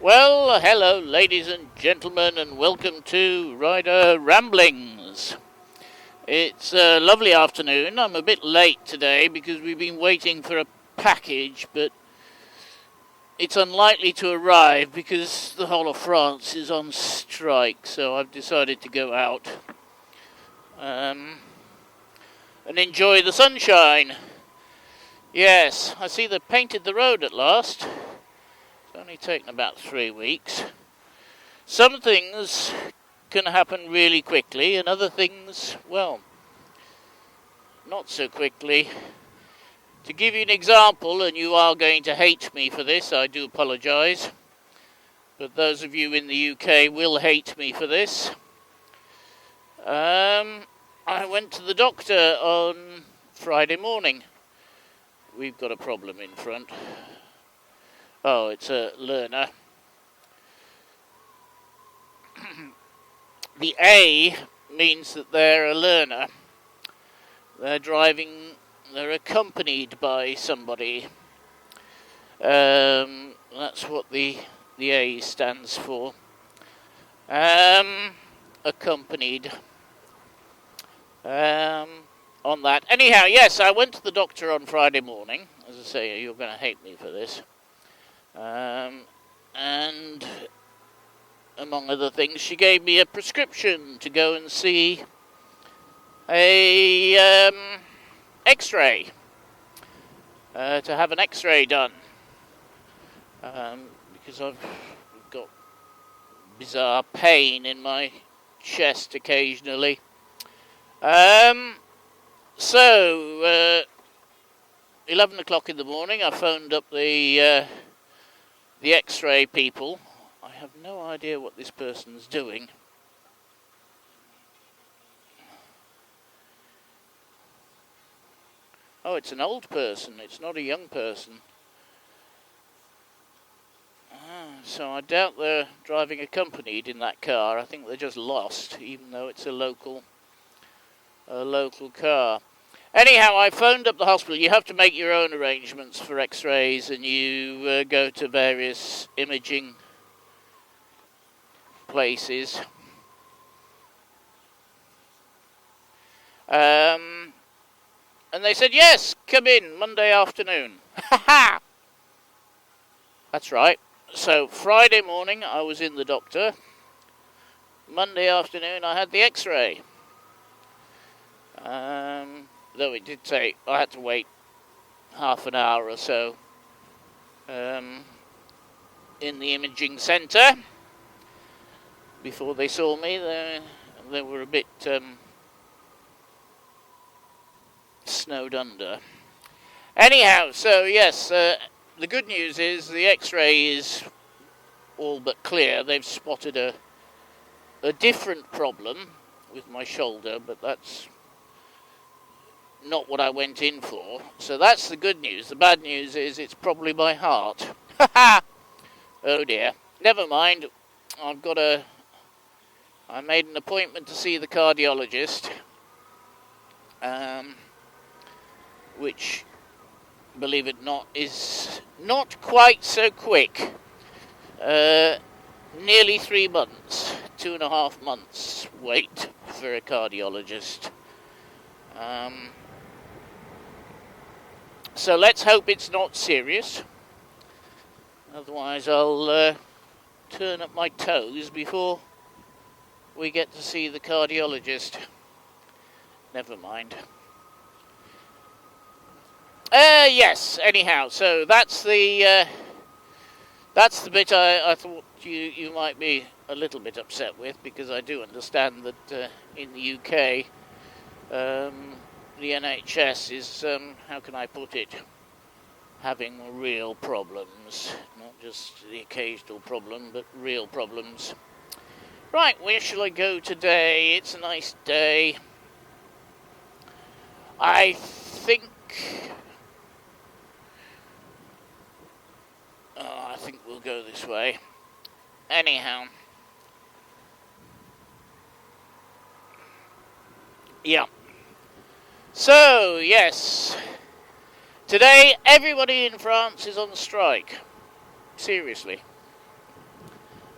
Well, hello ladies and gentlemen, and welcome to Rider Ramblings. It's a lovely afternoon. I'm a bit late today because we've been waiting for a package, but it's unlikely to arrive because the whole of France is on strike, so I've decided to go out and enjoy the sunshine. Yes, I see they've painted the road at last. It's only taken about 3 weeks. Some things can happen really quickly, and other things, well, not so quickly. To give you an example, and you are going to hate me for this, I do apologise, but those of you in the UK will hate me for this. I went to the doctor on Friday morning. We've got a problem in front. Oh, it's a learner. The A means that they're a learner. They're accompanied by somebody. That's what the A stands for. Accompanied. On that. Anyhow, yes, I went to the doctor on Friday morning. As I say, you're going to hate me for this. And among other things, she gave me a prescription to go and see a X-ray, to have an X-ray done, because I've got bizarre pain in my chest occasionally. So 11 o'clock in the morning, I phoned up the X-ray people. I have no idea what this person's doing. Oh, it's an old person. It's not a young person. So I doubt they're driving accompanied in that car. I think they're just lost, even though it's a local car. Anyhow, I phoned up the hospital. You have to make your own arrangements for X-rays, and you go to various imaging places. And they said, yes, come in Monday afternoon. Ha! That's right. So Friday morning, I was in the doctor. Monday afternoon, I had the X-ray. Though it did take, I had to wait half an hour or so in the imaging centre before they saw me. They were a bit snowed under. Anyhow, so yes, the good news is the X-ray is all but clear. They've spotted a different problem with my shoulder, but that's not what I went in for. So that's the good news. The bad news is it's probably my heart. Oh dear. Never mind. I made an appointment to see the cardiologist, which, believe it or not, is not quite so quick. Nearly 3 months, 2.5 months wait for a cardiologist. So let's hope it's not serious. Otherwise I'll turn up my toes before we get to see the cardiologist. Never mind. Yes, anyhow, so that's the bit I thought you might be a little bit upset with, because I do understand that in the UK the NHS is, how can I put it, having real problems. Not just the occasional problem, but real problems. Right, where shall I go today? It's a nice day. I think we'll go this way. Anyhow. Yeah. So, yes. Today, everybody in France is on strike. Seriously.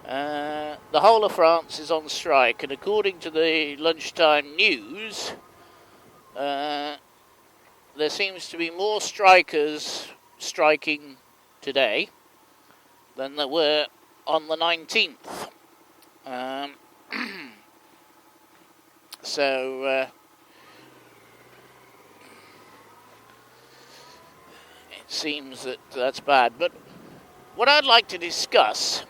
The whole of France is on strike, and according to the lunchtime news, there seems to be more strikers striking today than there were on the 19th. So it seems that that's bad. But what I'd like to discuss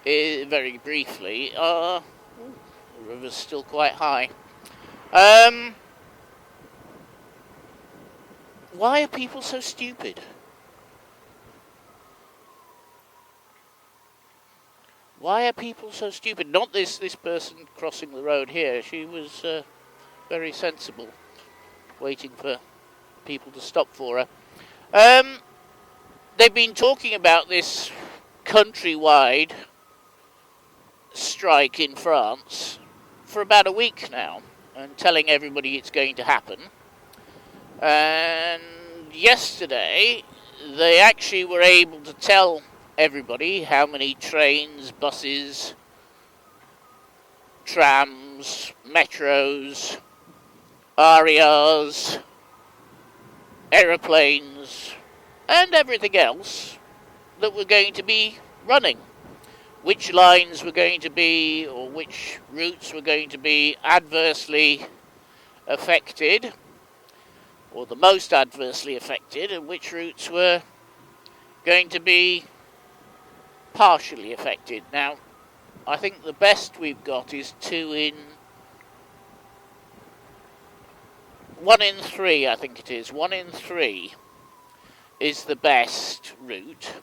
is, very briefly, the river's still quite high. Why are people so stupid? Why are people so stupid? Not this person crossing the road here. She was very sensible, waiting for people to stop for her. They've been talking about this countrywide strike in France for about a week now, and telling everybody it's going to happen. And yesterday, they actually were able to tell everybody how many trains, buses, trams, metros, RERs, aeroplanes, and everything else that were going to be running. Which lines were going to be, or which routes were going to be adversely affected, or the most adversely affected, and which routes were going to be partially affected. Now, I think the best we've got is 1 in 3, I think it is. 1 in 3 is the best route.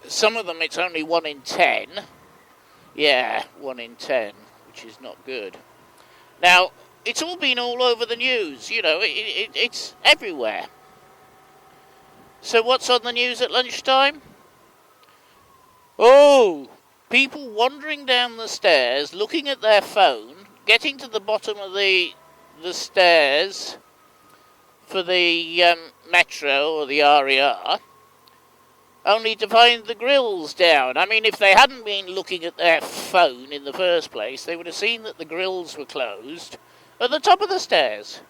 Some of them it's only 1 in 10. Yeah, 1 in 10, which is not good. Now, it's all been all over the news, you know, it's everywhere. So what's on the news at lunchtime? Oh, people wandering down the stairs, looking at their phone, getting to the bottom of the stairs for the metro or the RER, only to find the grills down. I mean, if they hadn't been looking at their phone in the first place, they would have seen that the grills were closed at the top of the stairs.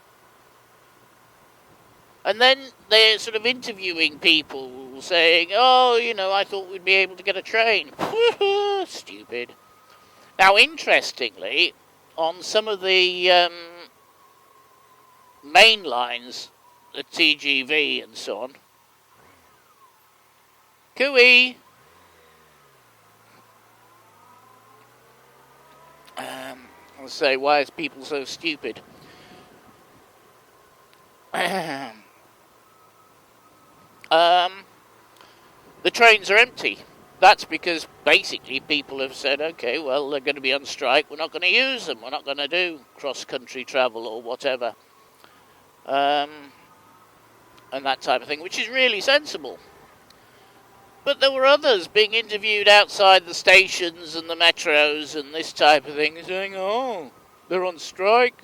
And then they're sort of interviewing people, saying, oh, you know, I thought we'd be able to get a train. Stupid. Now, interestingly, on some of the main lines, the TGV and so on, Cooey! I'll say, why is people so stupid? The trains are empty. That's because basically people have said, okay, well, they're going to be on strike, we're not going to use them, we're not going to do cross-country travel or whatever. And that type of thing, which is really sensible. But there were others being interviewed outside the stations and the metros and this type of thing, saying, oh, they're on strike,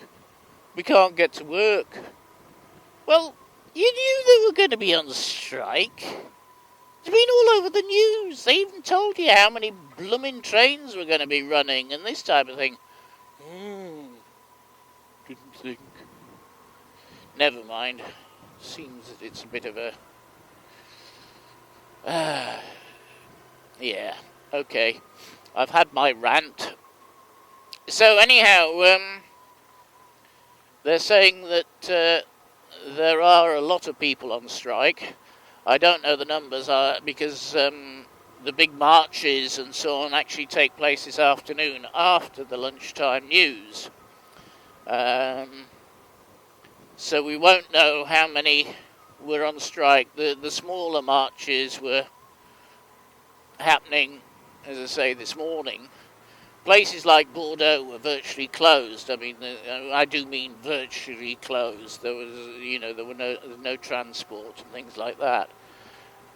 we can't get to work. Well, you knew they were going to be on strike. It's been all over the news. They even told you how many blooming trains were going to be running and this type of thing. Didn't think. Never mind. Seems that it's a bit of a... yeah, okay. I've had my rant. So anyhow, they're saying that there are a lot of people on strike. I don't know the numbers because the big marches and so on actually take place this afternoon after the lunchtime news. So we won't know how many were on strike. The smaller marches were happening, as I say, this morning. Places like Bordeaux were virtually closed. I mean, I do mean virtually closed. There was, there were no transport and things like that.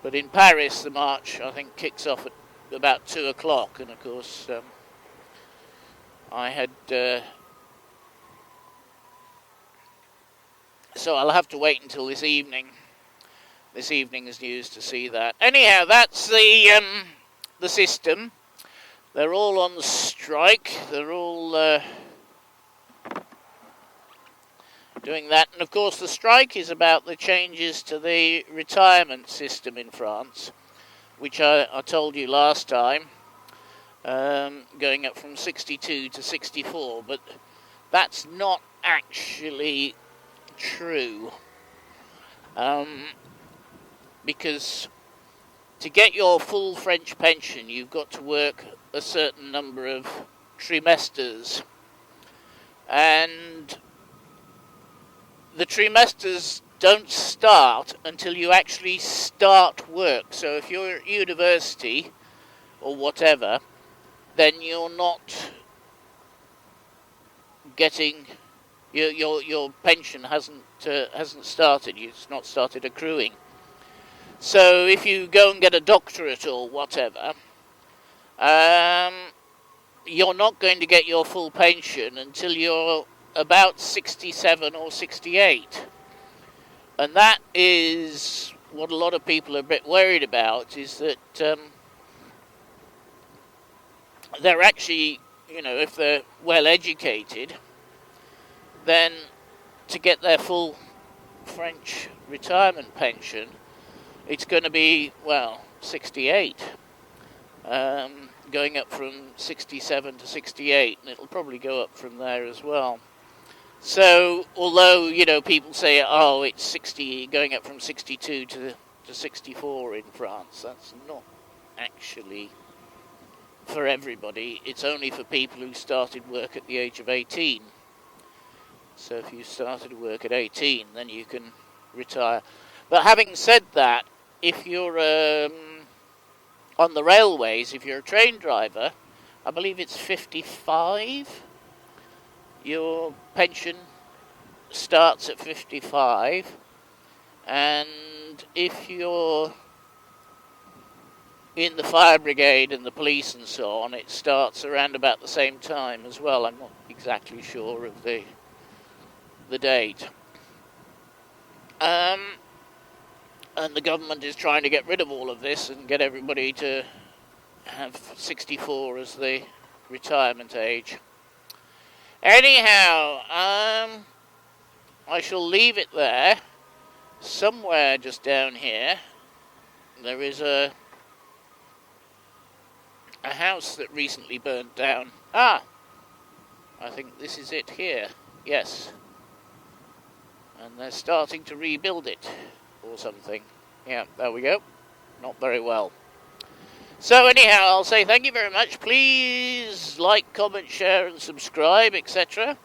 But in Paris, the march, I think, kicks off at about 2 o'clock. And, of course, I had... so I'll have to wait until this evening this evening's news to see that. Anyhow, that's the system. They're all on strike. They're all doing that. And of course the strike is about the changes to the retirement system in France, which I told you last time, going up from 62 to 64. But that's not actually true. Because to get your full French pension, you've got to work a certain number of trimesters. And the trimesters don't start until you actually start work. So if you're at university or whatever, then you're not getting your pension hasn't started. It's not started accruing. So if you go and get a doctorate or whatever, you're not going to get your full pension until you're about 67 or 68. And that is what a lot of people are a bit worried about, is that they're actually, if they're well educated, then to get their full French retirement pension, it's going to be, 68. Going up from 67 to 68, and it'll probably go up from there as well. So, although, people say, oh, it's 60, going up from 62 to 64 in France, that's not actually for everybody. It's only for people who started work at the age of 18. So if you started work at 18, then you can retire. But having said that, if you're on the railways, if you're a train driver, I believe it's 55. Your pension starts at 55. And if you're in the fire brigade and the police and so on, it starts around about the same time as well. I'm not exactly sure of the date. And the government is trying to get rid of all of this and get everybody to have 64 as the retirement age. Anyhow, I shall leave it there. Somewhere just down here, there is a house that recently burned down. I think this is it here. Yes. And they're starting to rebuild it. Or something. Yeah, there we go. Not very well. So anyhow, I'll say thank you very much. Please like, comment, share and subscribe, etc.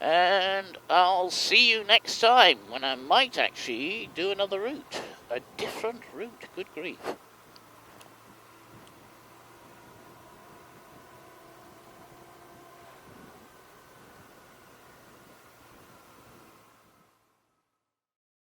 And I'll see you next time when I might actually do another route. A different route. Good grief.